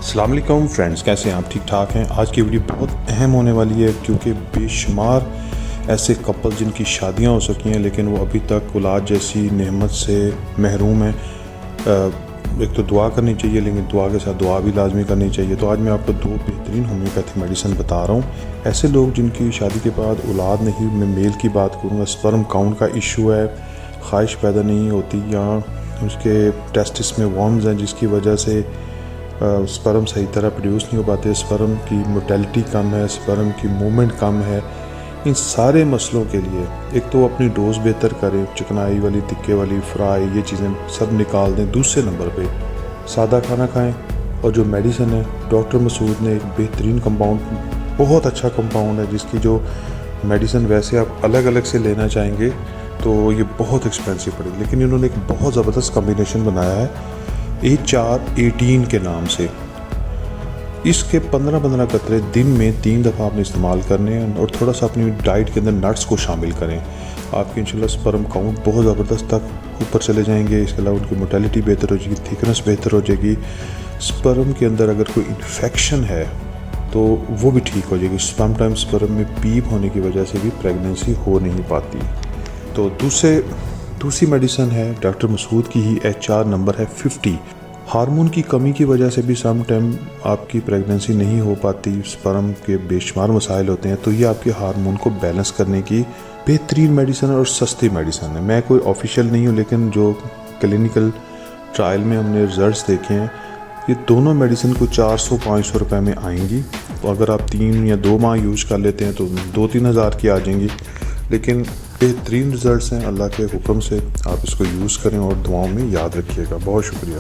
अस्सलाम वालेकुम फ्रेंड्स, कैसे हैं आप? ठीक ठाक हैं। आज की वीडियो बहुत अहम होने वाली है क्योंकि बेशुमार ऐसे कपल जिनकी शादियां हो सकी हैं लेकिन वो अभी तक औलाद जैसी नेमत से महरूम हैं। एक तो दुआ करनी चाहिए, लेकिन दुआ के साथ दुआ भी लाजमी करनी चाहिए। तो आज मैं आपको 2 बेहतरीन होम्योपैथिक मेडिसिन बता रहा हूँ। ऐसे लोग जिनकी शादी के बाद औलाद नहीं, मैं मेल की बात करूँगा, स्पर्म काउंट का इशू है, ख्वाहिश पैदा नहीं होती या उसके टेस्टिस में वर्म्स हैं जिसकी वजह से स्पर्म सही तरह प्रोड्यूस नहीं हो पाते, स्पर्म की मोटेलिटी कम है, स्पर्म की मूवमेंट कम है। इन सारे मसलों के लिए एक तो अपनी डोज बेहतर करें, चिकनाई वाली, तिक्के वाली, फ्राई, ये चीज़ें सब निकाल दें। दूसरे नंबर पे सादा खाना खाएं और जो मेडिसिन है डॉक्टर मसूद ने एक बेहतरीन कंपाउंड, बहुत अच्छा कंपाउंड है जिसकी जो मेडिसिन वैसे आप अलग अलग से लेना चाहेंगे तो ये बहुत एक्सपेंसिव पड़ेगी, लेकिन इन्होंने एक बहुत ज़बरदस्त कॉम्बिनेशन बनाया है HR18 के नाम से। इसके 15-15 कतरे दिन में 3 दफ़ा आपने इस्तेमाल करने हैं और थोड़ा सा अपनी डाइट के अंदर नट्स को शामिल करें। आपकी इंशाल्लाह स्पर्म काउंट बहुत ज़बरदस्त तक ऊपर चले जाएंगे। इसके अलावा उनकी मोटेलिटी बेहतर हो जाएगी, थिकनेस बेहतर हो जाएगी। स्पर्म के अंदर अगर कोई इन्फेक्शन है तो वो भी ठीक हो जाएगी। समटाइम्स स्पर्म में पीप होने की वजह से भी प्रेगनेंसी हो नहीं पाती। तो दूसरी मेडिसिन है डॉक्टर मसूद की ही, HR नंबर है 50। हार्मोन की कमी की वजह से भी सम टाइम आपकी प्रेगनेंसी नहीं हो पाती, स्पर्म के बेशुमार मसाइल होते हैं, तो ये आपके हार्मोन को बैलेंस करने की बेहतरीन मेडिसिन है और सस्ती मेडिसिन है। मैं कोई ऑफिशियल नहीं हूँ, लेकिन जो क्लिनिकल ट्रायल में हमने रिजल्ट्स देखे हैं, ये दोनों मेडिसिन को 400-500 रुपये में आएंगी। तो अगर आप 3 या 2 माह यूज़ कर लेते हैं तो 2-3 हज़ार की आ जाएंगी, लेकिन बेहतरीन रिजल्ट्स हैं। अल्लाह के हुक्म से आप इसको यूज़ करें और दुआओं में याद रखिएगा। बहुत शुक्रिया।